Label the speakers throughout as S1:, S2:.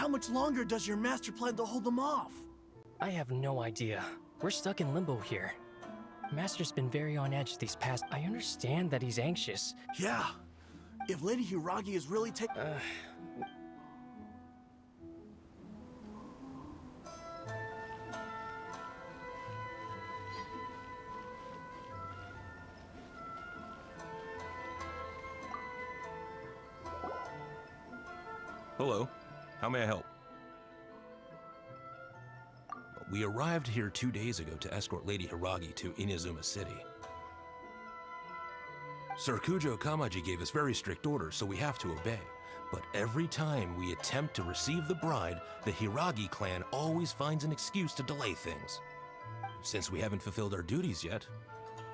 S1: how much longer does your master plan to hold them off?
S2: I have no idea. We're stuck in limbo here. Master's been very on edge these past... I understand that he's anxious.
S1: Yeah. If Lady Hiragi is really
S3: Hello. How may I help? We arrived here 2 days ago to escort Lady Hiragi to Inazuma City. Sir Kujo Kamaji gave us very strict orders, so we have to obey. But every time we attempt to receive the bride, the Hiragi clan always finds an excuse to delay things. Since we haven't fulfilled our duties yet,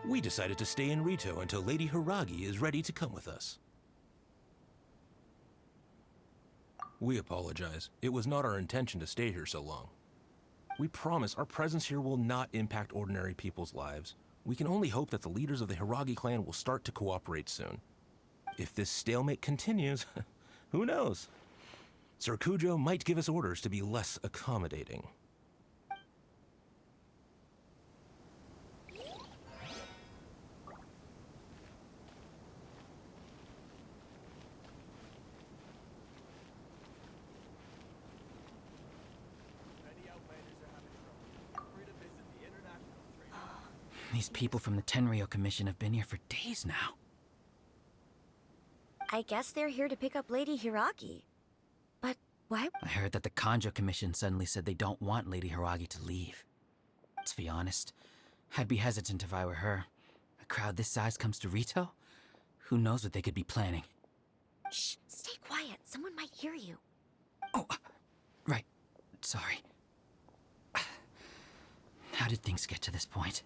S3: we decided to stay in Rito until Lady Hiragi is ready to come with us. We apologize. It was not our intention to stay here so long. We promise our presence here will not impact ordinary people's lives. We can only hope that the leaders of the Hiragi clan will start to cooperate soon. If this stalemate continues, who knows? Sir Kujo might give us orders to be less accommodating.
S4: These people from the Tenryo Commission have been here for days now.
S5: I guess they're here to pick up Lady Hiragi. But why?
S4: I heard that the Kanjo Commission suddenly said they don't want Lady Hiragi to leave. To be honest, I'd be hesitant if I were her. A crowd this size comes to Rito? Who knows what they could be planning?
S5: Shh, stay quiet. Someone might hear you.
S4: Oh, right. Sorry. How did things get to this point?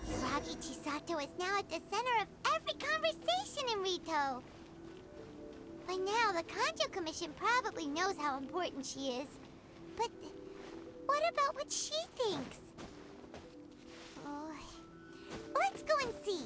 S6: Hiragi Chisato is now at the center of every conversation in Rito. By now, the Kanjo Commission probably knows how important she is. But what about what she thinks? Oh, let's go and see.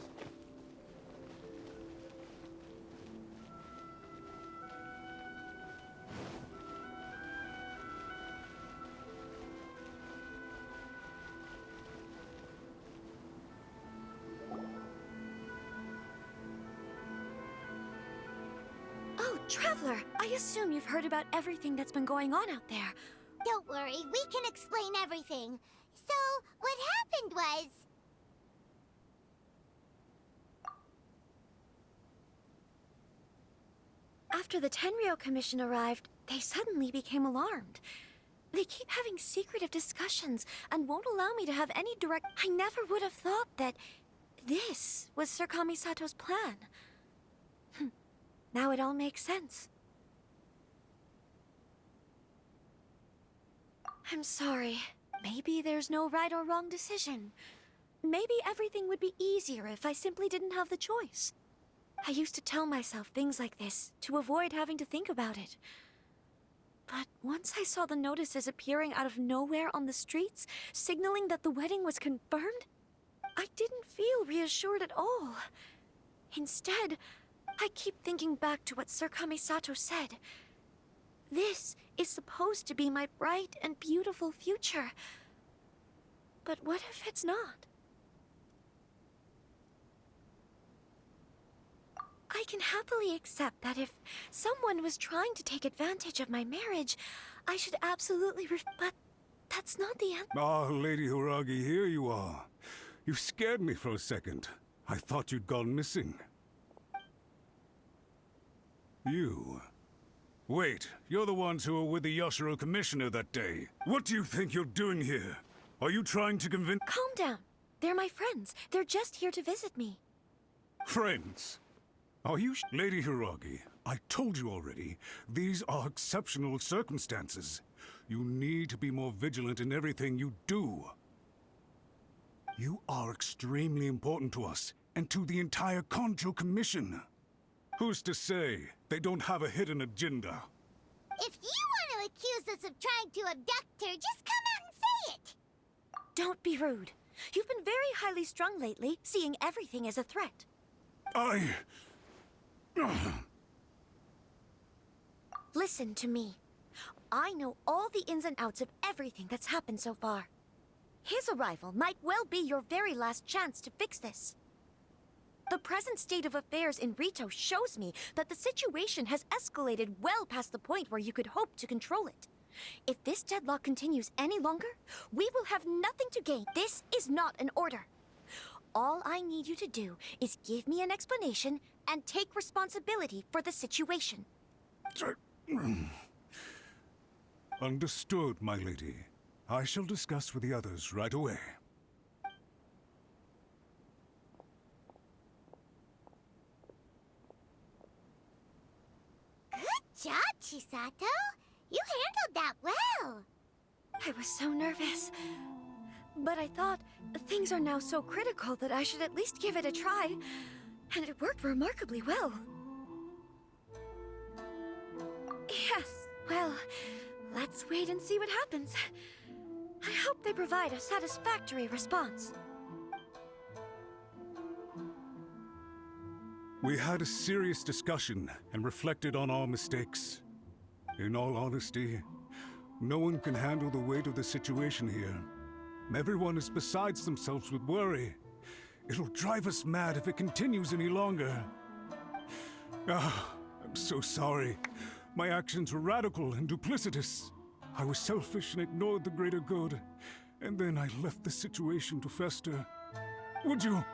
S5: Oh, Traveler, I assume you've heard about everything that's been going on out there.
S6: Don't worry, we can explain everything. So, what happened was...
S5: After the Tenryo Commission arrived, they suddenly became alarmed. They keep having secretive discussions and won't allow me to have any direct... I never would have thought that this was Sir Kamisato's plan. Now it all makes sense. I'm sorry. Maybe there's no right or wrong decision. Maybe everything would be easier if I simply didn't have the choice. I used to tell myself things like this to avoid having to think about it. But once I saw the notices appearing out of nowhere on the streets, signaling that the wedding was confirmed, I didn't feel reassured at all. Instead, I keep thinking back to what Sir Kamisato said. This is supposed to be my bright and beautiful future. But what if it's not? I can happily accept that if someone was trying to take advantage of my marriage, I should absolutely but that's not the end.
S7: Ah, Lady Hiragi, here you are. You scared me for a second. I thought you'd gone missing. You... Wait, you're the ones who were with the Yoshiro Commissioner that day. What do you think you're doing here? Are you trying to convince—
S5: Calm down. They're my friends. They're just here to visit me.
S7: Friends? Are you Lady Hiragi, I told you already, these are exceptional circumstances. You need to be more vigilant in everything you do. You are extremely important to us, and to the entire Kanjo Commission. Who's to say they don't have a hidden agenda?
S6: If you want to accuse us of trying to abduct her, just come out and say it!
S5: Don't be rude. You've been very highly strung lately, seeing everything as a threat. Listen to me. I know all the ins and outs of everything that's happened so far. His arrival might well be your very last chance to fix this. The present state of affairs in Rito shows me that the situation has escalated well past the point where you could hope to control it. If this deadlock continues any longer, we will have nothing to gain. This is not an order. All I need you to do is give me an explanation and take responsibility for the situation.
S7: Understood, my lady. I shall discuss with the others right away.
S6: Good job, Chisato. You handled that well.
S5: I was so nervous. But I thought things are now so critical that I should at least give it a try. And it worked remarkably well. Yes, well, let's wait and see what happens. I hope they provide a satisfactory response.
S7: We had a serious discussion and reflected on our mistakes. In all honesty, no one can handle the weight of the situation here. Everyone is besides themselves with worry. It'll drive us mad if it continues any longer. I'm so sorry. My actions were radical and duplicitous. I was selfish and ignored the greater good. And then I left the situation to fester. Would you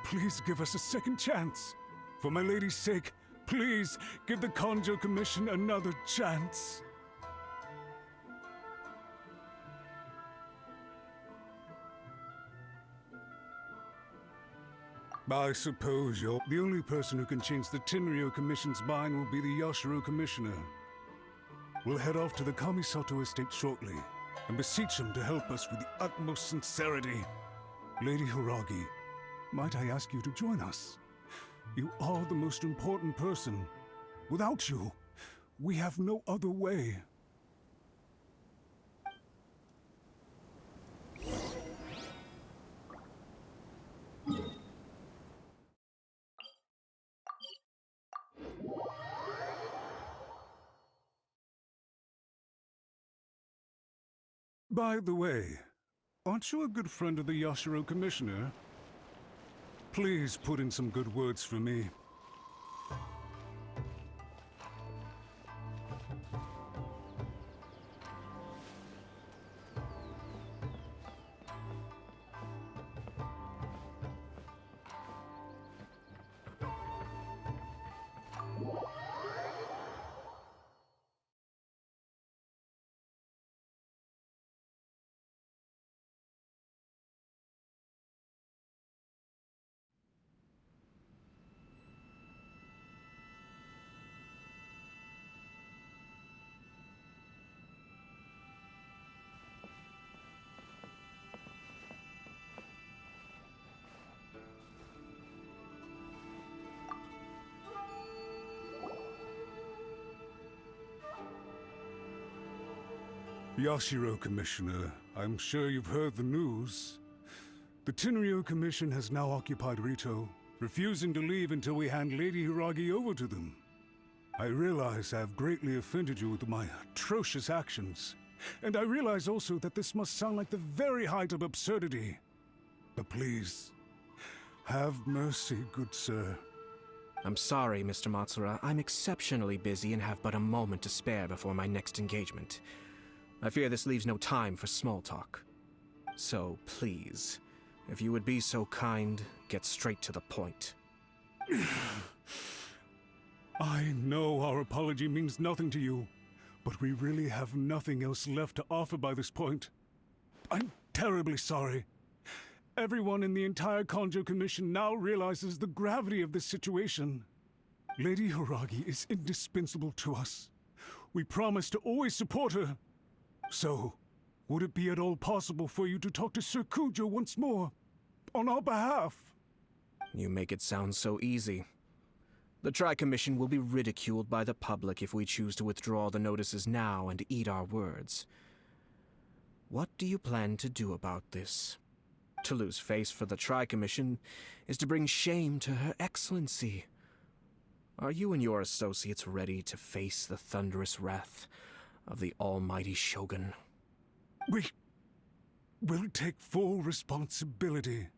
S7: please give us a second chance? For my lady's sake, please give the Conjo Commission another chance. I suppose the only person who can change the Tenryo Commission's mind will be the Yashiro Commissioner. We'll head off to the Kamisato estate shortly and beseech him to help us with the utmost sincerity. Lady Hiragi, might I ask you to join us? You are the most important person. Without you, we have no other way. By the way, aren't you a good friend of the Yashiro Commissioner? Please put in some good words for me. Yashiro Commissioner, I'm sure you've heard the news. The Tenryo Commission has now occupied Rito, refusing to leave until we hand Lady Hiragi over to them. I realize I have greatly offended you with my atrocious actions, and I realize also that this must sound like the very height of absurdity. But please, have mercy, good sir.
S8: I'm sorry, Mr. Matsura. I'm exceptionally busy and have but a moment to spare before my next engagement. I fear this leaves no time for small talk. So, please, if you would be so kind, get straight to the point.
S7: I know our apology means nothing to you, but we really have nothing else left to offer by this point. I'm terribly sorry. Everyone in the entire Conjo Commission now realizes the gravity of this situation. Lady Hiragi is indispensable to us. We promise to always support her. So, would it be at all possible for you to talk to Sir Kujo once more, on our behalf?
S8: You make it sound so easy. The Tri-Commission will be ridiculed by the public if we choose to withdraw the notices now and eat our words. What do you plan to do about this? To lose face for the Tri-Commission is to bring shame to Her Excellency. Are you and your associates ready to face the thunderous wrath of the almighty Shogun?
S7: We'll take full responsibility.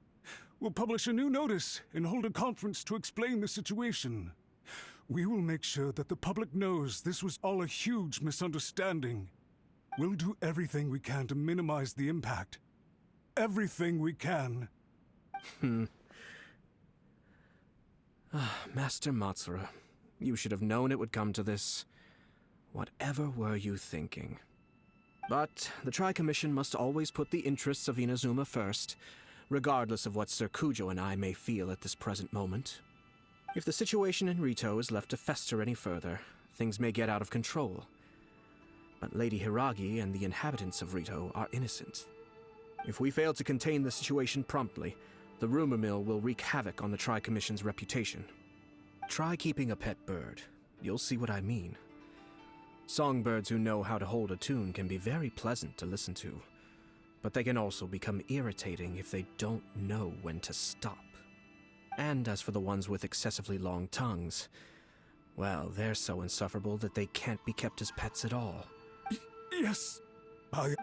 S7: We'll publish a new notice and hold a conference to explain the situation. We will make sure that the public knows this was all a huge misunderstanding. We'll do everything we can to minimize the impact. Everything we can.
S8: Master Matsura, you should have known it would come to this. Whatever were you thinking? But the Tri-Commission must always put the interests of Inazuma first, regardless of what Sir Kujo and I may feel at this present moment. If the situation in Rito is left to fester any further, things may get out of control. But Lady Hiragi and the inhabitants of Rito are innocent. If we fail to contain the situation promptly, the rumor mill will wreak havoc on the Tri-Commission's reputation. Try keeping a pet bird. You'll see what I mean. Songbirds who know how to hold a tune can be very pleasant to listen to, but they can also become irritating if they don't know when to stop. And as for the ones with excessively long tongues, well, they're so insufferable that they can't be kept as pets at all.
S7: Yes,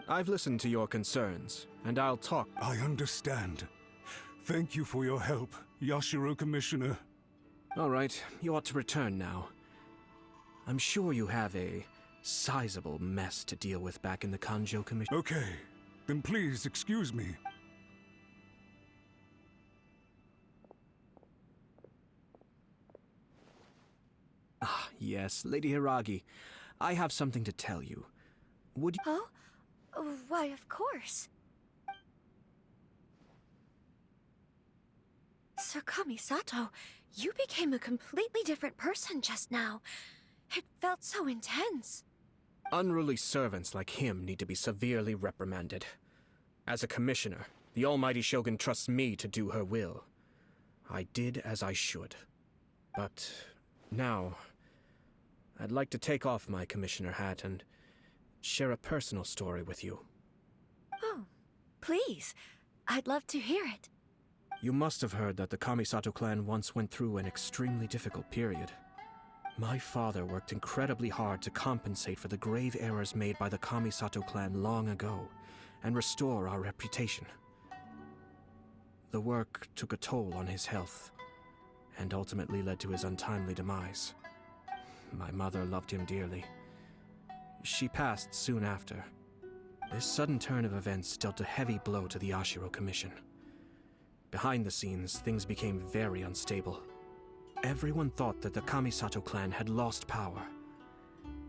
S8: I've listened to your concerns, and I'll talk.
S7: I understand. Thank you for your help, Yashiro Commissioner.
S8: All right, you ought to return now. I'm sure you have a sizable mess to deal with back in the Kanjo Commission.
S7: Okay, then please excuse me.
S8: Ah, yes, Lady Hiragi. I have something to tell you. Would you—
S5: Oh? Why, of course. Sir Kamisato, you became a completely different person just now. It felt so intense.
S8: Unruly servants like him need to be severely reprimanded. As a commissioner, the almighty Shogun trusts me to do her will. I did as I should. But now, I'd like to take off my commissioner hat and share a personal story with you.
S5: Oh, please. I'd love to hear it.
S8: You must have heard that the Kamisato clan once went through an extremely difficult period. My father worked incredibly hard to compensate for the grave errors made by the Kamisato clan long ago, and restore our reputation. The work took a toll on his health, and ultimately led to his untimely demise. My mother loved him dearly. She passed soon after. This sudden turn of events dealt a heavy blow to the Ashiro Commission. Behind the scenes, things became very unstable. Everyone thought that the Kamisato clan had lost power.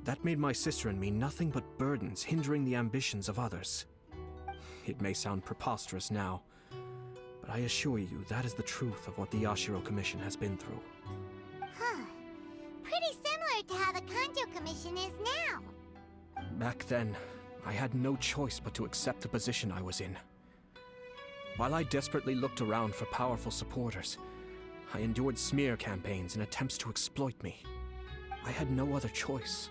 S8: That made my sister and me nothing but burdens, hindering the ambitions of others. It may sound preposterous now, but I assure you that is the truth of what the Ashiro Commission has been through.
S6: Huh. Pretty similar to how the Kanjo Commission is now.
S8: Back then, I had no choice but to accept the position I was in. While I desperately looked around for powerful supporters, I endured smear campaigns and attempts to exploit me. I had no other choice.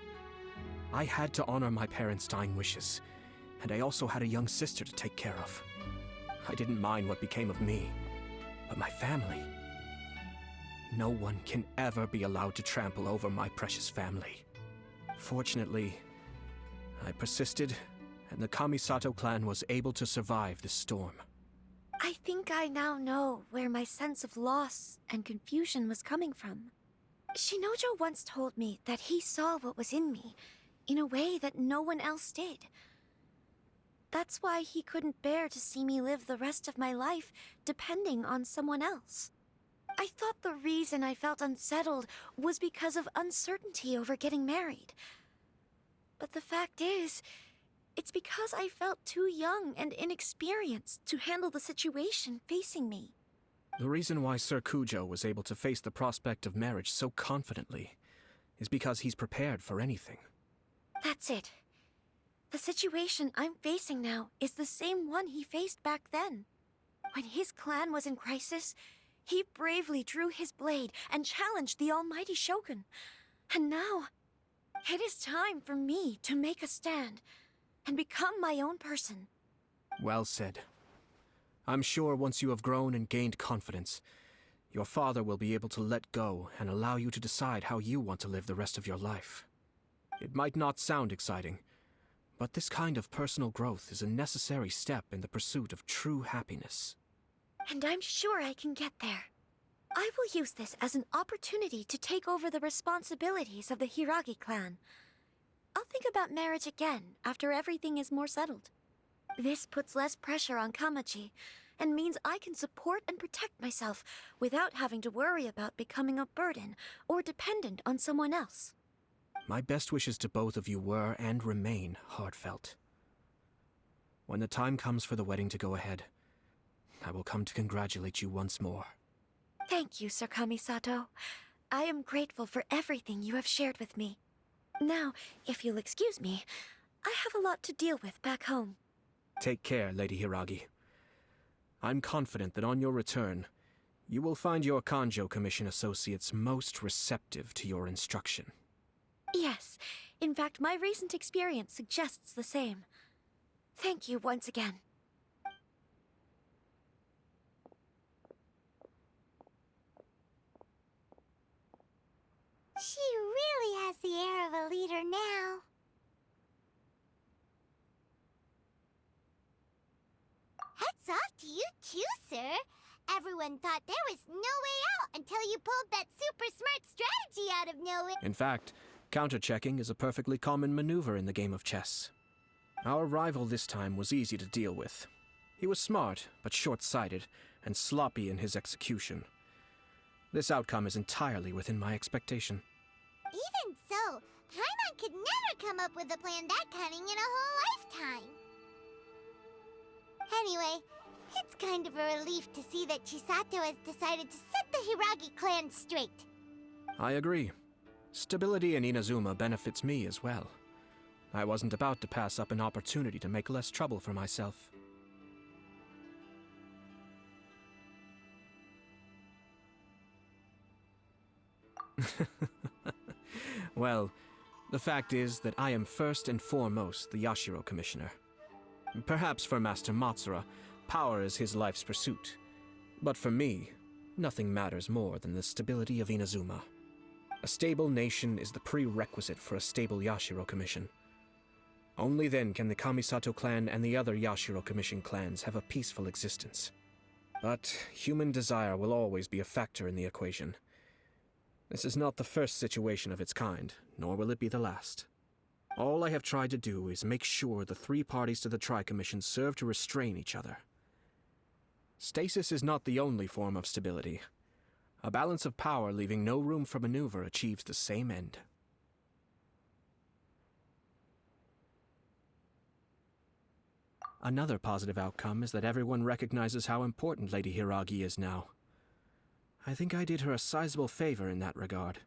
S8: I had to honor my parents' dying wishes, and I also had a young sister to take care of. I didn't mind what became of me, but my family. No one can ever be allowed to trample over my precious family. Fortunately, I persisted, and the Kamisato clan was able to survive this storm.
S5: I think I now know where my sense of loss and confusion was coming from. Shinojo once told me that he saw what was in me in a way that no one else did. That's why he couldn't bear to see me live the rest of my life depending on someone else. I thought the reason I felt unsettled was because of uncertainty over getting married. But the fact is, it's because I felt too young and inexperienced to handle the situation facing me.
S8: The reason why Sir Kujo was able to face the prospect of marriage so confidently is because he's prepared for anything.
S5: That's it. The situation I'm facing now is the same one he faced back then. When his clan was in crisis, he bravely drew his blade and challenged the almighty Shogun. And now, it is time for me to make a stand and become my own person.
S8: Well said. I'm sure once you have grown and gained confidence, your father will be able to let go and allow you to decide how you want to live the rest of your life. It might not sound exciting, but this kind of personal growth is a necessary step in the pursuit of true happiness.
S5: And I'm sure I can get there. I will use this as an opportunity to take over the responsibilities of the Hiragi clan. I'll think about marriage again after everything is more settled. This puts less pressure on Kamachi, and means I can support and protect myself without having to worry about becoming a burden or dependent on someone else.
S8: My best wishes to both of you were and remain heartfelt. When the time comes for the wedding to go ahead, I will come to congratulate you once more.
S5: Thank you, Sir Kamisato. I am grateful for everything you have shared with me. Now, if you'll excuse me, I have a lot to deal with back home.
S8: Take care, Lady Hiragi. I'm confident that on your return, you will find your Kanjo Commission associates most receptive to your instruction.
S5: Yes, in fact, my recent experience suggests the same. Thank you once again.
S6: She really has the air of a leader now. Hats off to you too, sir. Everyone thought there was no way out until you pulled that super smart strategy out of nowhere.
S8: In fact, counter-checking is a perfectly common maneuver in the game of chess. Our rival this time was easy to deal with. He was smart, but short-sighted, and sloppy in his execution. This outcome is entirely within my expectation.
S6: Even so, Paimon could never come up with a plan that cunning in a whole lifetime. Anyway, it's kind of a relief to see that Chisato has decided to set the Hiragi clan straight.
S8: I agree. Stability in Inazuma benefits me as well. I wasn't about to pass up an opportunity to make less trouble for myself. Well, the fact is that I am first and foremost the Yashiro Commissioner. Perhaps for Master Matsura, power is his life's pursuit. But for me, nothing matters more than the stability of Inazuma. A stable nation is the prerequisite for a stable Yashiro Commission. Only then can the Kamisato clan and the other Yashiro Commission clans have a peaceful existence. But human desire will always be a factor in the equation. This is not the first situation of its kind, nor will it be the last. All I have tried to do is make sure the three parties to the Tri-Commission serve to restrain each other. Stasis is not the only form of stability. A balance of power leaving no room for maneuver achieves the same end. Another positive outcome is that everyone recognizes how important Lady Hiragi is now. I think I did her a sizable favor in that regard.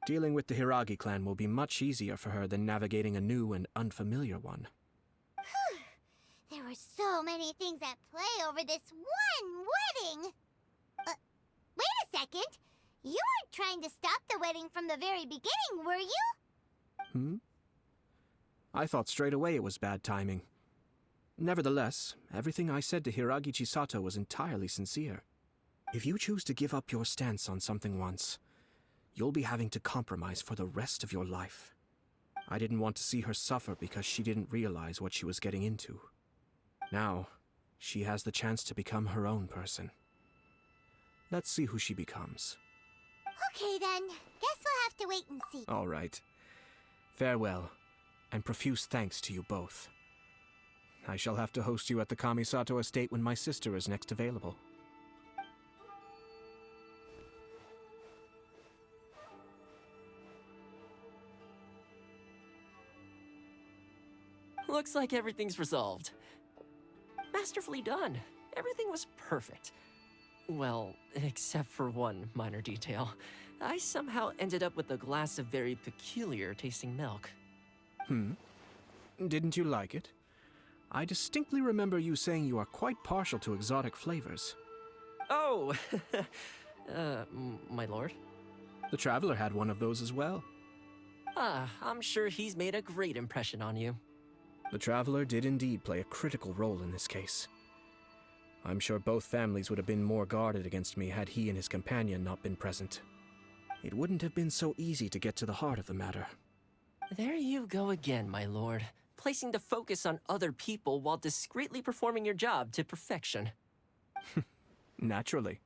S8: Dealing with the Hiragi clan will be much easier for her than navigating a new and unfamiliar one.
S6: There were so many things at play over this one wedding! Wait a second! You weren't trying to stop the wedding from the very beginning, were you?
S8: I thought straight away it was bad timing. Nevertheless, everything I said to Hiragi Chisato was entirely sincere. If you choose to give up your stance on something once, you'll be having to compromise for the rest of your life. I didn't want to see her suffer because she didn't realize what she was getting into. Now, she has the chance to become her own person. Let's see who she becomes.
S6: Okay then, guess we'll have to wait and see.
S8: All right. Farewell, and profuse thanks to you both. I shall have to host you at the Kamisato estate when my sister is next available.
S2: Looks like everything's resolved. Masterfully done. Everything was perfect. Well, except for one minor detail. I somehow ended up with a glass of very peculiar tasting milk.
S8: Didn't you like it? I distinctly remember you saying you are quite partial to exotic flavors.
S2: Oh, my lord?
S8: The Traveler had one of those as well.
S2: I'm sure he's made a great impression on you.
S8: The Traveler did indeed play a critical role in this case. I'm sure both families would have been more guarded against me had he and his companion not been present. It wouldn't have been so easy to get to the heart of the matter.
S2: There you go again, my lord. Placing the focus on other people while discreetly performing your job to perfection.
S8: Naturally.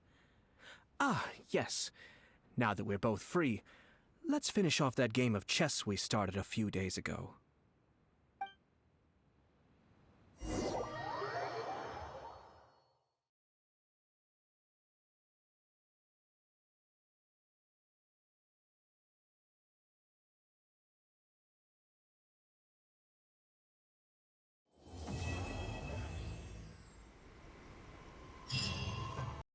S8: Ah, yes. Now that we're both free, let's finish off that game of chess we started a few days ago.